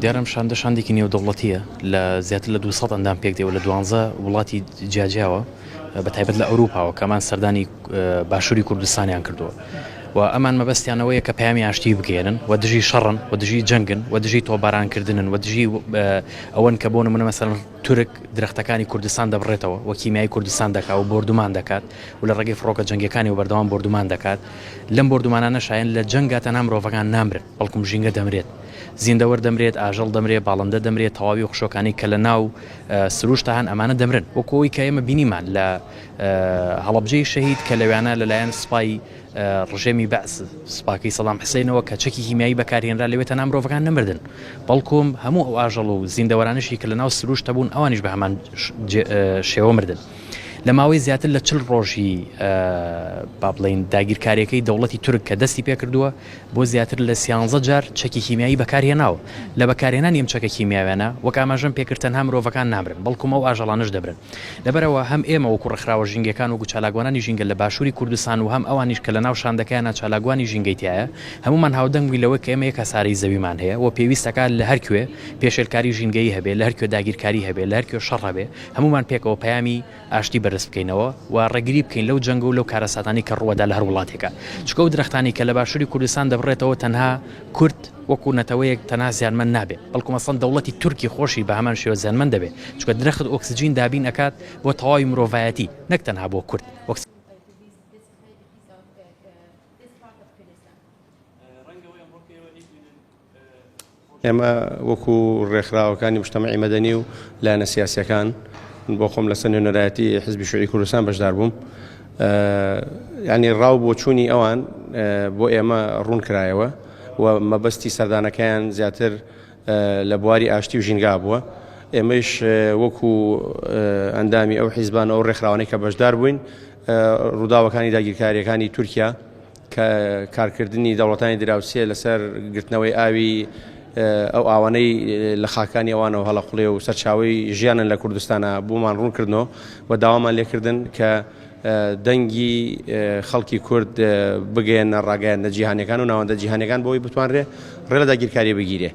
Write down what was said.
دیارم شاندە شاندێکی نێودەوڵەتیە لە زیاتر لە 200 ئەندام پێک دێ و لە 12 وڵاتی جیاجیاوە بە تایبەت لە ئەوروپاوە کەمان سەردانی باشووری کوردستانیان کردووە و ئەمان مەبەستیانەوەیە کە پەیامی ئاشتی بگێنن و دژی شەڕن و دژی جەنگن و دژی تۆبارانکردنن و دژی ئەوەن کە بۆ نمونە مەسەڵەن تورک درەختەکانی کوردستان دەبڕێتەوە و کیمیای کوردستان دەکات و بردومان دەکات و لە ڕێگەی فڕۆکە جەنگەکانی و بەردەوام بردومان دەکات لەم بردومانانە شایەن لە جەنگا تەنها مرۆڤەکان نامرن بەڵکوم ژینگە دەمرێت زیندەوەر دەمرێت ئاژەڵ دەمرێت باڵندە دەمرێت تەواوی خشۆکانی کە لە ناو سروشتە هەن ئەمانە دەمرن وەکەوەی کە ئێمە بینیمان لە هەڵەبجەی شەهید کە لەوانە لەلایەن سوپای ڕژێمی بەعس سوپاکەی سەدام حوسێنەوە کە چەکی هیمایی بەکارهێنرا لەوێ تەنها مرۆڤەکان نەمردن بەڵکوم هەموو ئەو ئاژەڵ و زیندەوەرانشی کە لە ناو سروشتە بوون ئەوانیش بە هەمان شێوە مردن لە ماوەی زیاتر لە 40 ڕۆژی با بڵێن داگیرکاریەکەی دەوڵەتی تورک کە دەستی پێ کردووە بۆ زیاتر لە 13 جار چەکی هیمایی بەکارهێناوە لە بەکارهێنانی ئەم چەکە هیماویانە وەک ئاماژەم پێکرد تەنها مرۆڤەکان نامرن بەڵکوم ئەو ئاژەڵانش دەبرن لەبەرەوە هەم ئێمە وەکو ڕێکخراوە ژینگەکان وەکو چالاکوانی ژینگە لە باشووری کوردستان و هەم ئەوانیش کە لە ناو شاندەکەیانە چالاکوانی ژینگەیتایە هەمومان هاودەنگ بووین لەوەی کە ئێمە یەک هەسارەی زەویمان هەیە و پێویستەکە لە هەرکوێ پێشێلکاری ژینگەی هەبێ لە هەرکوێ داگیرکاری هەبێ لە هەرکوێ شەڕ هەبێ هەمومان پێکەوە پەیامی ئاشتی بەرز بکەینەوە و ڕێگری بکەین لەو جەنگ و لەو کارەساتانی کە ڕووەدا لە هەر وڵاتێکە چکە و درەختانی کە لە باشووری کوردستان دەبڕێتەوە تەنها کورد وەکو نەتەوەیەک تەنها زیانمەند نابێت بەڵکو مەسەڵەن دەوڵەتی تورکی خۆشی بە هەمان شێوە زیانمەند دەبێت چکە درەخت ئۆکسجین دابین ئەکات بۆ تەواوی مرۆڤایەتی نەک تەنها بۆ کورد ئێمە وەکو ڕێکخراوەکانی مجتەمەعی مەدەنی و لایەنە سیاسیەکان بۆ خۆم لەسەر نوێنەرایەتی حیزبی شوێنی کوردستان بەشدار بووم ینی ڕاو بۆ چوونی ئەوان بۆ ئێمە ڕوون کرایەوە و مەبەستی سەردانەکەیان زیاتر لە بواری ئاشتی و ژینگا بووە ئێمەش وەکو ئەندامی ئەو حیزبانە ئەو ڕێکخراوانەی کە بەشدار بووین ڕووداوەکانی داگیرکاریەکانی تورکیا کە کارکردنی دەوڵەتانی دراوسێ لەسەر گرتنەوەی ئاوی ئەو ئاوانەی لە خاکانی ئەوانەوە هەڵەقڵێ و سەرچاوی ژیانن لە کوردستانە بۆمان ڕوونکردنەوە و داوامان لێکردن کە دەنگی خەڵکی کورد بگەێنە ڕاگەیان لە جیهانیەکان و ناوەندە جیهانیەکان بۆی بتوانرێ ڕێ لە داگیرکاری بگیرێ.